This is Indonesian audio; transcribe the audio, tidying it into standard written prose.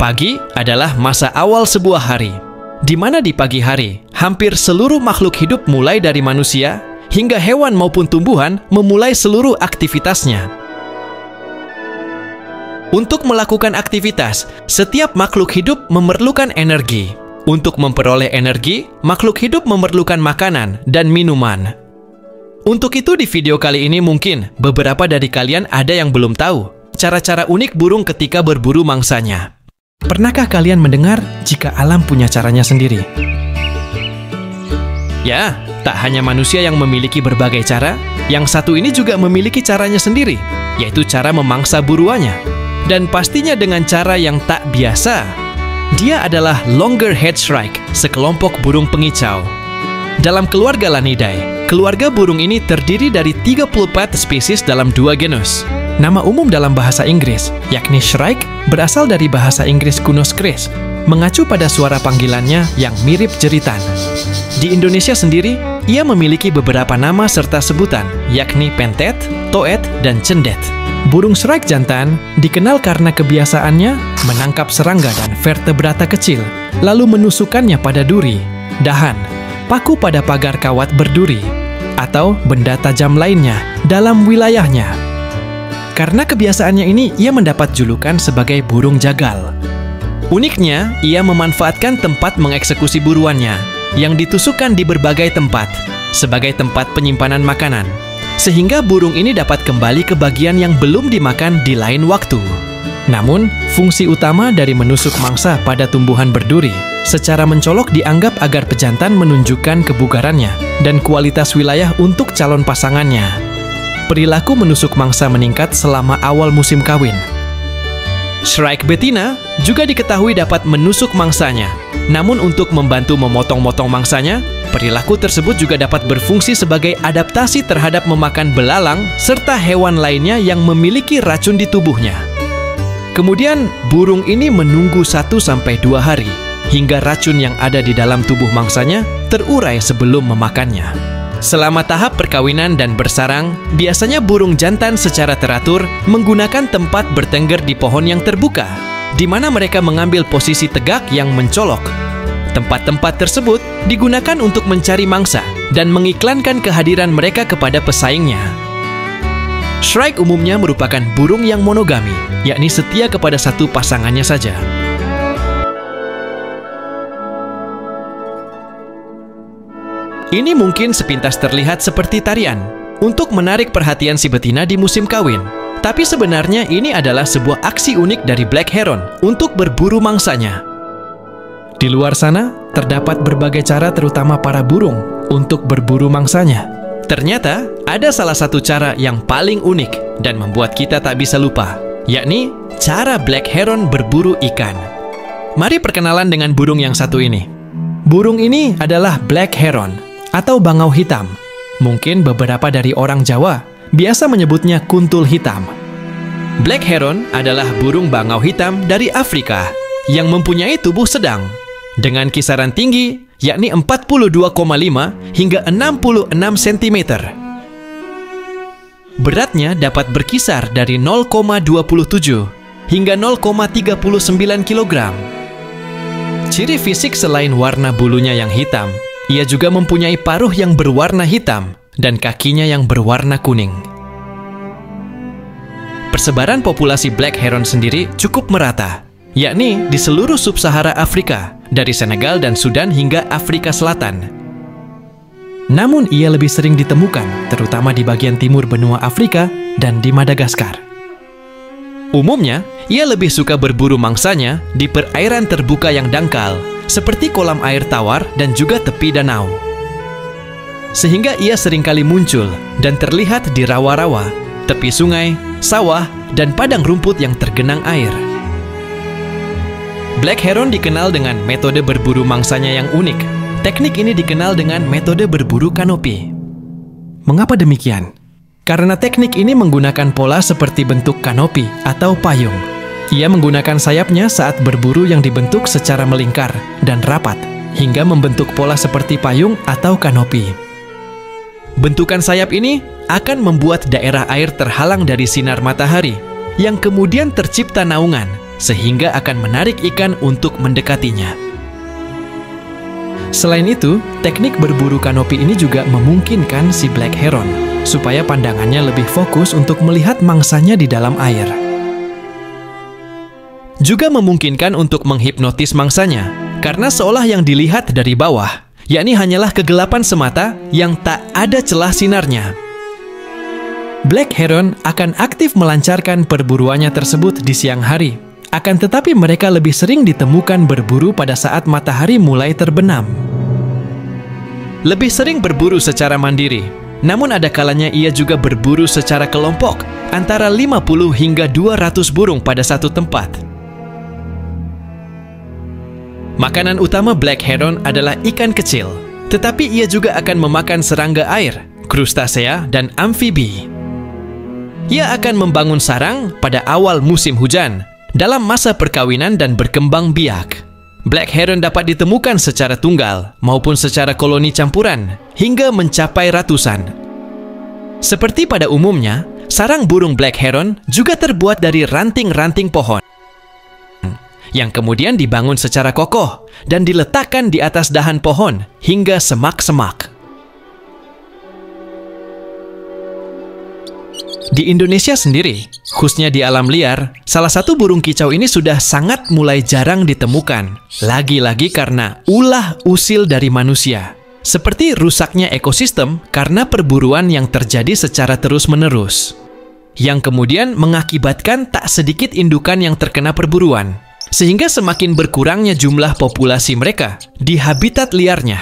Pagi adalah masa awal sebuah hari, di mana di pagi hari, hampir seluruh makhluk hidup mulai dari manusia hingga hewan maupun tumbuhan memulai seluruh aktivitasnya. Untuk melakukan aktivitas, setiap makhluk hidup memerlukan energi. Untuk memperoleh energi, makhluk hidup memerlukan makanan dan minuman. Untuk itu di video kali ini mungkin beberapa dari kalian ada yang belum tahu cara-cara unik burung ketika berburu mangsanya. Pernahkah kalian mendengar jika alam punya caranya sendiri? Ya, tak hanya manusia yang memiliki berbagai cara, yang satu ini juga memiliki caranya sendiri, yaitu cara memangsa buruannya. Dan pastinya dengan cara yang tak biasa. Dia adalah loggerhead shrike, sekelompok burung pengicau. Dalam keluarga Lanidae, keluarga burung ini terdiri dari 34 spesies dalam 2 genus. Nama umum dalam bahasa Inggris, yakni shrike, berasal dari bahasa Inggris kuno screech, mengacu pada suara panggilannya yang mirip jeritan. Di Indonesia sendiri, ia memiliki beberapa nama serta sebutan, yakni pentet, toet, dan cendet. Burung shrike jantan dikenal karena kebiasaannya menangkap serangga dan vertebrata kecil, lalu menusukkannya pada duri, dahan, paku pada pagar kawat berduri, atau benda tajam lainnya dalam wilayahnya. Karena kebiasaannya ini, ia mendapat julukan sebagai burung jagal. Uniknya, ia memanfaatkan tempat mengeksekusi buruannya yang ditusukkan di berbagai tempat sebagai tempat penyimpanan makanan, sehingga burung ini dapat kembali ke bagian yang belum dimakan di lain waktu. Namun, fungsi utama dari menusuk mangsa pada tumbuhan berduri secara mencolok dianggap agar pejantan menunjukkan kebugarannya dan kualitas wilayah untuk calon pasangannya. Perilaku menusuk mangsa meningkat selama awal musim kawin. Shrike betina juga diketahui dapat menusuk mangsanya. Namun untuk membantu memotong-motong mangsanya, perilaku tersebut juga dapat berfungsi sebagai adaptasi terhadap memakan belalang serta hewan lainnya yang memiliki racun di tubuhnya. Kemudian, burung ini menunggu 1-2 hari hingga racun yang ada di dalam tubuh mangsanya terurai sebelum memakannya. Selama tahap perkawinan dan bersarang, biasanya burung jantan secara teratur menggunakan tempat bertengger di pohon yang terbuka, di mana mereka mengambil posisi tegak yang mencolok. Tempat-tempat tersebut digunakan untuk mencari mangsa dan mengiklankan kehadiran mereka kepada pesaingnya. Shrike umumnya merupakan burung yang monogami, yakni setia kepada satu pasangannya saja. Ini mungkin sepintas terlihat seperti tarian untuk menarik perhatian si betina di musim kawin. Tapi sebenarnya ini adalah sebuah aksi unik dari black heron untuk berburu mangsanya. Di luar sana, terdapat berbagai cara terutama para burung untuk berburu mangsanya. Ternyata, ada salah satu cara yang paling unik dan membuat kita tak bisa lupa, yakni cara black heron berburu ikan. Mari perkenalan dengan burung yang satu ini. Burung ini adalah black heron atau bangau hitam. Mungkin beberapa dari orang Jawa biasa menyebutnya kuntul hitam. Black heron adalah burung bangau hitam dari Afrika yang mempunyai tubuh sedang dengan kisaran tinggi yakni 42,5 hingga 66 cm. Beratnya dapat berkisar dari 0,27 hingga 0,39 kg. Ciri fisik selain warna bulunya yang hitam, ia juga mempunyai paruh yang berwarna hitam dan kakinya yang berwarna kuning. Persebaran populasi black heron sendiri cukup merata, yakni di seluruh sub-Sahara Afrika, dari Senegal dan Sudan hingga Afrika Selatan. Namun ia lebih sering ditemukan, terutama di bagian timur benua Afrika dan di Madagaskar. Umumnya, ia lebih suka berburu mangsanya di perairan terbuka yang dangkal, seperti kolam air tawar dan juga tepi danau. Sehingga ia seringkali muncul dan terlihat di rawa-rawa, tepi sungai, sawah, dan padang rumput yang tergenang air. Black heron dikenal dengan metode berburu mangsanya yang unik. Teknik ini dikenal dengan metode berburu kanopi. Mengapa demikian? Karena teknik ini menggunakan pola seperti bentuk kanopi atau payung. Ia menggunakan sayapnya saat berburu yang dibentuk secara melingkar dan rapat, hingga membentuk pola seperti payung atau kanopi. Bentukan sayap ini akan membuat daerah air terhalang dari sinar matahari, yang kemudian tercipta naungan, sehingga akan menarik ikan untuk mendekatinya. Selain itu, teknik berburu kanopi ini juga memungkinkan si black heron supaya pandangannya lebih fokus untuk melihat mangsanya di dalam air. Juga memungkinkan untuk menghipnotis mangsanya, karena seolah yang dilihat dari bawah, yakni hanyalah kegelapan semata yang tak ada celah sinarnya. Black heron akan aktif melancarkan perburuannya tersebut di siang hari, akan tetapi mereka lebih sering ditemukan berburu pada saat matahari mulai terbenam. Lebih sering berburu secara mandiri, namun ada kalanya ia juga berburu secara kelompok, antara 50 hingga 200 burung pada satu tempat. Makanan utama black heron adalah ikan kecil, tetapi ia juga akan memakan serangga air, krustasea, dan amfibi. Ia akan membangun sarang pada awal musim hujan, dalam masa perkawinan dan berkembang biak. Black heron dapat ditemukan secara tunggal maupun secara koloni campuran, hingga mencapai ratusan. Seperti pada umumnya, sarang burung black heron juga terbuat dari ranting-ranting pohon, yang kemudian dibangun secara kokoh dan diletakkan di atas dahan pohon hingga semak-semak. Di Indonesia sendiri, khususnya di alam liar, salah satu burung kicau ini sudah sangat mulai jarang ditemukan, lagi-lagi karena ulah usil dari manusia. Seperti rusaknya ekosistem karena perburuan yang terjadi secara terus-menerus, yang kemudian mengakibatkan tak sedikit indukan yang terkena perburuan, sehingga semakin berkurangnya jumlah populasi mereka di habitat liarnya.